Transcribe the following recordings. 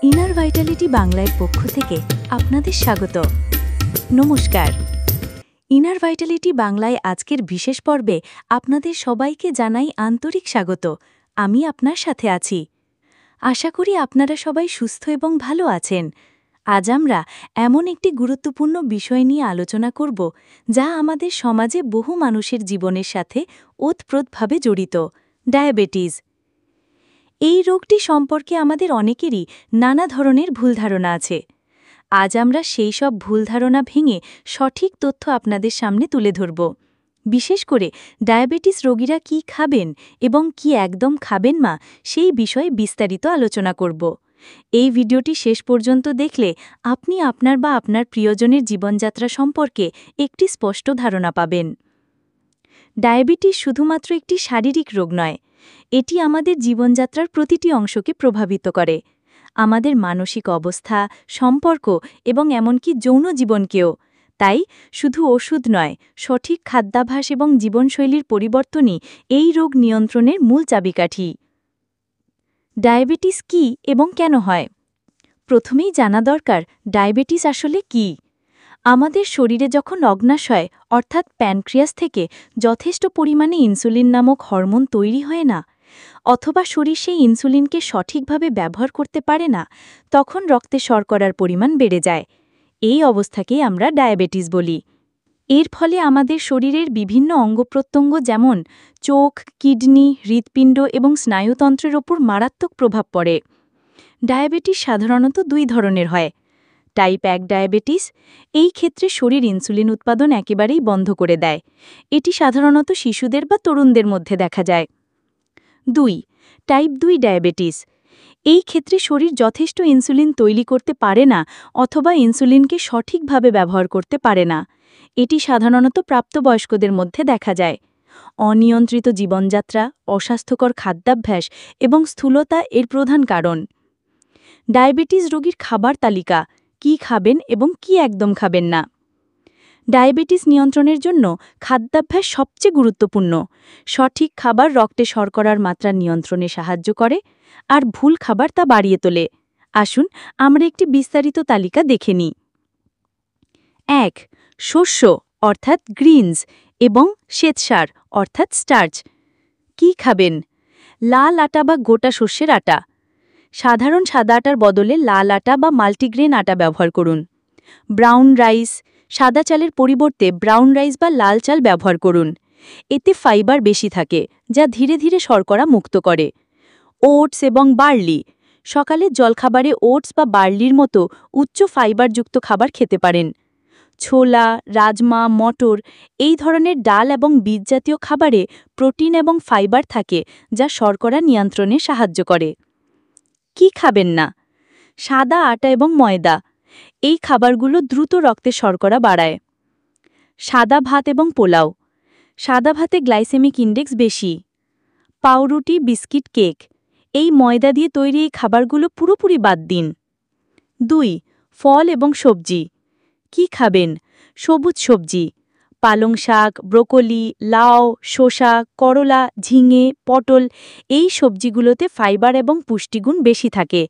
Inner Vitality বাংলার পক্ষ থেকে আপনাদের স্বাগত। নমস্কার। ইনার ভাইটালিটি বাংলায় আজকের বিশেষ পর্বে আপনাদের সবাইকে জানাই আন্তরিক স্বাগত। আমি আপনার সাথে আছি। আশা করি আপনারা সবাই সুস্থ এবং ভালো আছেন। আজ আমরা এমন একটি গুরুত্বপূর্ণ বিষয় নিয়ে আলোচনা করব, যা আমাদের সমাজে বহু মানুষের জীবনের সাথে ওতপ্রোতভাবে জড়িত: ডায়াবেটিস। এই রোগটি সম্পর্কে আমাদের অনেকেরই নানা ধরনের ভুল ধারণা আছে। আজ আমরা সেই সব ভুল ধারণা ভেঙে সঠিক তথ্য আপনাদের সামনে তুলে ধরব। বিশেষ করে ডায়াবেটিস রোগীরা কি খাবেন এবং কি একদম খাবেন না, সেই বিষয়ে বিস্তারিত আলোচনা করব। এই ভিডিওটি শেষ পর্যন্ত দেখলে আপনি আপনার বা আপনার প্রিয়জনের জীবনযাত্রা সম্পর্কে একটি স্পষ্ট ধারণা পাবেন। ডায়াবেটিস শুধুমাত্র একটি শারীরিক রোগ নয়, এটি আমাদের জীবনযাত্রার প্রতিটি অংশকে প্রভাবিত করে। আমাদের মানসিক অবস্থা, সম্পর্ক এবং এমনকি যৌন জীবনকেও। তাই শুধু ওষুধ নয়, সঠিক খাদ্যাভ্যাস এবং জীবনশৈলীর পরিবর্তনই এই রোগ নিয়ন্ত্রণের মূল চাবিকাঠি। ডায়াবেটিস কী এবং কেন হয়? প্রথমেই জানা দরকার, ডায়াবেটিস আসলে কী। আমাদের শরীরে যখন অগ্ন্যাশয় অর্থাৎ প্যানক্রিয়াস থেকে যথেষ্ট পরিমাণে ইনসুলিন নামক হরমোন তৈরি হয় না, অথবা শরীর সেই ইনসুলিনকে সঠিকভাবে ব্যবহার করতে পারে না, তখন রক্তে শর্করার পরিমাণ বেড়ে যায়। এই অবস্থাকেই আমরা ডায়াবেটিস বলি। এর ফলে আমাদের শরীরের বিভিন্ন অঙ্গপ্রত্যঙ্গ যেমন চোখ, কিডনি, হৃৎপিণ্ড এবং স্নায়ুতন্ত্রের ওপর মারাত্মক প্রভাব পড়ে। ডায়াবেটিস সাধারণত দুই ধরনের হয়: টাইপ 1 ডায়াবেটিস, এই ক্ষেত্রে শরীর ইনসুলিন উৎপাদন একেবারেই বন্ধ করে দেয়। এটি সাধারণত শিশুদের বা তরুণদের মধ্যে দেখা যায়। 2. টাইপ 2 ডায়াবেটিস, এই ক্ষেত্রে শরীর যথেষ্ট ইনসুলিন তৈরি করতে পারে না অথবা ইনসুলিনকে সঠিকভাবে ব্যবহার করতে পারে না। এটি সাধারণত প্রাপ্তবয়স্কদের মধ্যে দেখা যায়। অনিয়ন্ত্রিত জীবনযাত্রা, অস্বাস্থ্যকর খাদ্যাভ্যাস এবং স্থূলতা এর প্রধান কারণ। ডায়াবেটিস রোগীর খাবার তালিকা: কি খাবেন এবং কি একদম খাবেন না। ডায়াবেটিস নিয়ন্ত্রণের জন্য খাদ্যাভ্যাস সবচেয়ে গুরুত্বপূর্ণ। সঠিক খাবার রক্তে শর্করার মাত্রা নিয়ন্ত্রণে সাহায্য করে, আর ভুল খাবার তা বাড়িয়ে তোলে। আসুন আমরা একটি বিস্তারিত তালিকা দেখে নিই। 1. শস্য অর্থাৎ গ্রিনস এবং শ্বেতসার অর্থাৎ স্টার্চ। কি খাবেন? লাল আটা বা গোটা শস্যের আটা। সাধারণ সাদা আটার বদলে লাল আটা বা মাল্টিগ্রেন আটা ব্যবহার করুন। ব্রাউন রাইস, সাদা চালের পরিবর্তে ব্রাউন রাইস বা লাল চাল ব্যবহার করুন। এতে ফাইবার বেশি থাকে, যা ধীরে ধীরে শর্করা মুক্ত করে। ওটস এবং বার্লি, সকালের জলখাবারে ওটস বা বার্লির মতো উচ্চ ফাইবারযুক্ত খাবার খেতে পারেন। ছোলা, রাজমা, মটর, এই ধরনের ডাল এবং বীজজাতীয় খাবারে প্রোটিন এবং ফাইবার থাকে, যা শর্করা নিয়ন্ত্রণে সাহায্য করে। কি খাবেন না? সাদা আটা এবং ময়দা, এই খাবারগুলো দ্রুত রক্তে শর্করা বাড়ায়। সাদা ভাত এবং পোলাও, সাদা ভাতে গ্লাইসেমিক ইন্ডেক্স বেশি। পাউরুটি, বিস্কিট, কেক, এই ময়দা দিয়ে তৈরি এই খাবারগুলো পুরোপুরি বাদ দিন। 2. ফল এবং সবজি। কি খাবেন? সবুজ সবজি: পালং শাক, ব্রোকলি, লাউ, শসা, করলা, ঝিঙে, পটল, এই সবজিগুলোতে ফাইবার এবং পুষ্টিগুণ বেশি থাকে।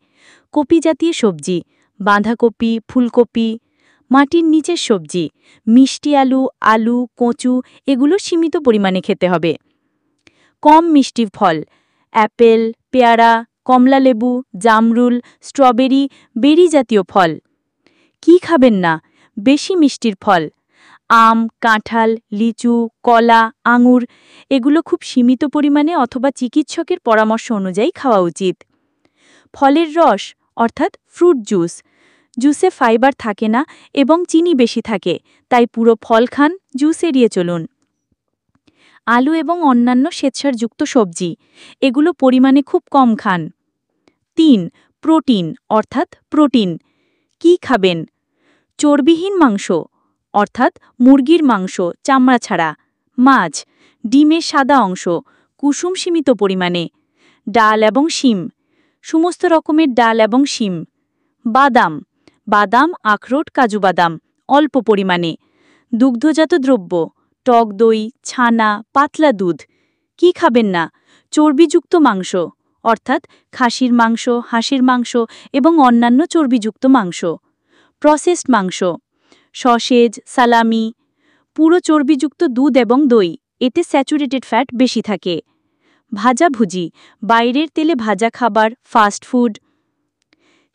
কপি জাতীয় সবজি: বাঁধাকপি, ফুলকপি। মাটির নিচের সবজি: মিষ্টি আলু, আলু, কচু, এগুলো সীমিত পরিমাণে খেতে হবে। কম মিষ্টি ফল: অ্যাপেল, পেয়ারা, কমলালেবু, জামরুল, স্ট্রবেরি, বেরি জাতীয় ফল। কি খাবেন না? বেশি মিষ্টির ফল: আম, কাঁঠাল, লিচু, কলা, আঙুর, এগুলো খুব সীমিত পরিমাণে অথবা চিকিৎসকের পরামর্শ অনুযায়ী খাওয়া উচিত। ফলের রস অর্থাৎ ফ্রুট জুস, জুসে ফাইবার থাকে না এবং চিনি বেশি থাকে, তাই পুরো ফল খান, জুস এড়িয়ে চলুন। আলু এবং অন্যান্য শ্বেতসারযুক্ত সবজি, এগুলো পরিমাণে খুব কম খান। 3. প্রোটিন অর্থাৎ প্রোটিন। কি খাবেন? চর্বিহীন মাংস অর্থাৎ মুরগির মাংস চামড়া ছাড়া, মাছ, ডিমের সাদা অংশ, কুসুম সীমিত পরিমাণে। ডাল এবং শিম, সমস্ত রকমের ডাল এবং শিম। বাদাম, বাদাম, আখরোট, কাজু বাদাম, অল্প পরিমাণে। দুগ্ধজাত দ্রব্য: টক দই, ছানা, পাতলা দুধ। কি খাবেন না? চর্বিযুক্ত মাংস অর্থাৎ খাসির মাংস, হাঁসের মাংস এবং অন্যান্য চর্বিযুক্ত মাংস। প্রসেসড মাংস, সসেজ, সালামি, পুরো চর্বিযুক্ত দুধ এবং দই, এতে স্যাচুরেটেড ফ্যাট বেশি থাকে। ভাজাভুজি, বাইরের তেলে ভাজা খাবার, ফাস্ট ফুড।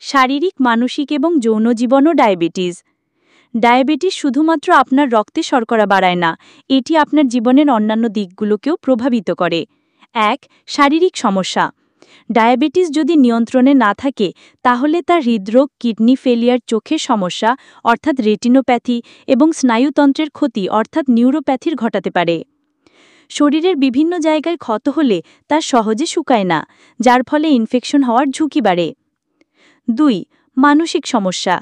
শারীরিক, মানসিক এবং যৌন জীবনও ডায়াবেটিস। ডায়াবেটিস শুধুমাত্র আপনার রক্তে শর্করা বাড়ায় না, এটি আপনার জীবনের অন্যান্য দিকগুলোকেও প্রভাবিত করে। ১. শারীরিক সমস্যা। ডায়াবেটিস যদি নিয়ন্ত্রণে না থাকে তাহলে তা হৃদরোগ, কিডনি ফেলিয়ার, চোখের সমস্যা অর্থাৎ রেটিনোপ্যাথি এবং স্নায়ুতন্ত্রের ক্ষতি অর্থাৎ নিউরোপ্যাথির ঘটাতে পারে। শরীরের বিভিন্ন জায়গায় ক্ষত হলে তা সহজে শুকায় না, যার ফলে ইনফেকশন হওয়ার ঝুঁকি বাড়ে। ২. মানসিক সমস্যা।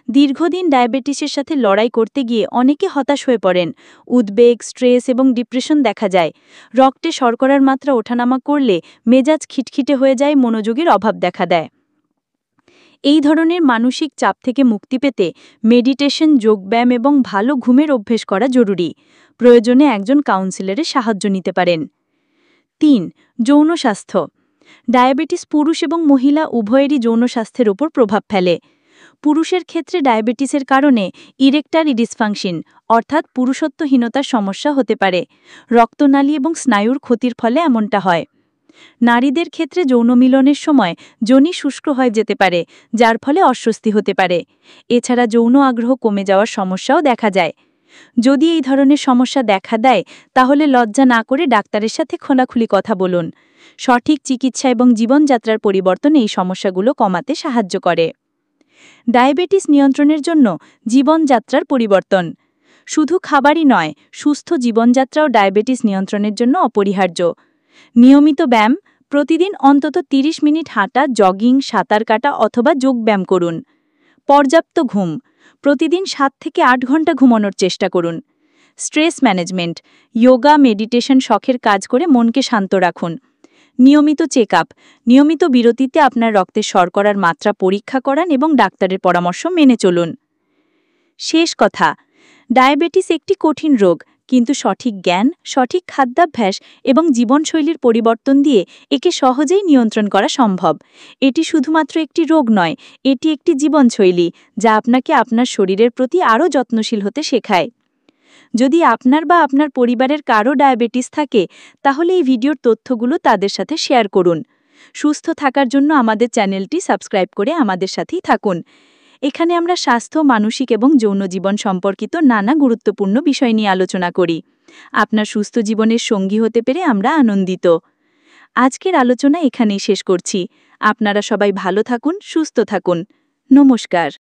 দীর্ঘদিন ডায়াবেটিসের সাথে লড়াই করতে গিয়ে অনেকে হতাশ হয়ে পড়েন। উদ্বেগ, স্ট্রেস এবং ডিপ্রেশন দেখা যায়। রক্তে শর্করার মাত্রা ওঠানামা করলে মেজাজ খিটখিটে হয়ে যায়, মনোযোগের অভাব দেখা দেয়। এই ধরনের মানসিক চাপ থেকে মুক্তি পেতে মেডিটেশন, যোগব্যায়াম এবং ভালো ঘুমের অভ্যেস করা জরুরি। প্রয়োজনে একজন কাউন্সিলরের সাহায্য নিতে পারেন। ৩. যৌন স্বাস্থ্য। ডায়াবেটিস পুরুষ এবং মহিলা উভয়েরই যৌন স্বাস্থ্যের উপর প্রভাব ফেলে। পুরুষের ক্ষেত্রে ডায়াবেটিসের কারণে ইরেকটারি ডিসফাংশন অর্থাৎ পুরুষত্বহীনতার সমস্যা হতে পারে। রক্তনালী এবং স্নায়ুর ক্ষতির ফলে এমনটা হয়। নারীদের ক্ষেত্রে যৌন মিলনের সময় যোনি শুষ্ক হয়ে যেতে পারে, যার ফলে অস্বস্তি হতে পারে। এছাড়া যৌন আগ্রহ কমে যাওয়ার সমস্যাও দেখা যায়। যদি এই ধরনের সমস্যা দেখা দেয় তাহলে লজ্জা না করে ডাক্তারের সাথে খোলাখুলি কথা বলুন। সঠিক চিকিৎসা এবং জীবনযাত্রার পরিবর্তন এই সমস্যাগুলো কমাতে সাহায্য করে। ডায়াবেটিস নিয়ন্ত্রণের জন্য জীবনযাত্রার পরিবর্তন। শুধু খাবারই নয়, সুস্থ জীবনযাত্রাও ডায়াবেটিস নিয়ন্ত্রণের জন্য অপরিহার্য। নিয়মিত ব্যায়াম, প্রতিদিন অন্তত ৩০ মিনিট হাঁটা, জগিং, সাঁতার কাটা অথবা যোগব্যায়াম করুন। পর্যাপ্ত ঘুম, প্রতিদিন ৭ থেকে ৮ ঘন্টা ঘুমানোর চেষ্টা করুন। স্ট্রেস ম্যানেজমেন্ট, যোগা, মেডিটেশন, শখের কাজ করে মনকে শান্ত রাখুন। নিয়মিত চেকআপ, নিয়মিত বিরতিতে আপনার রক্তের শর্করার মাত্রা পরীক্ষা করান এবং ডাক্তারের পরামর্শ মেনে চলুন। শেষ কথা, ডায়াবেটিস একটি কঠিন রোগ, কিন্তু সঠিক জ্ঞান, সঠিক খাদ্যাভ্যাস এবং জীবনশৈলীর পরিবর্তন দিয়ে একে সহজেই নিয়ন্ত্রণ করা সম্ভব। এটি শুধুমাত্র একটি রোগ নয়, এটি একটি জীবনশৈলী যা আপনাকে আপনার শরীরের প্রতি আরও যত্নশীল হতে শেখায়। যদি আপনার বা আপনার পরিবারের কারো ডায়াবেটিস থাকে তাহলে এই ভিডিওর তথ্যগুলো তাদের সাথে শেয়ার করুন। সুস্থ থাকার জন্য আমাদের চ্যানেলটি সাবস্ক্রাইব করে আমাদের সাথেই থাকুন। এখানে আমরা স্বাস্থ্য, মানসিক এবং যৌন জীবন সম্পর্কিত নানা গুরুত্বপূর্ণ বিষয় নিয়ে আলোচনা করি। আপনার সুস্থ জীবনের সঙ্গী হতে পেরে আমরা আনন্দিত। আজকের আলোচনা এখানেই শেষ করছি। আপনারা সবাই ভালো থাকুন, সুস্থ থাকুন। নমস্কার।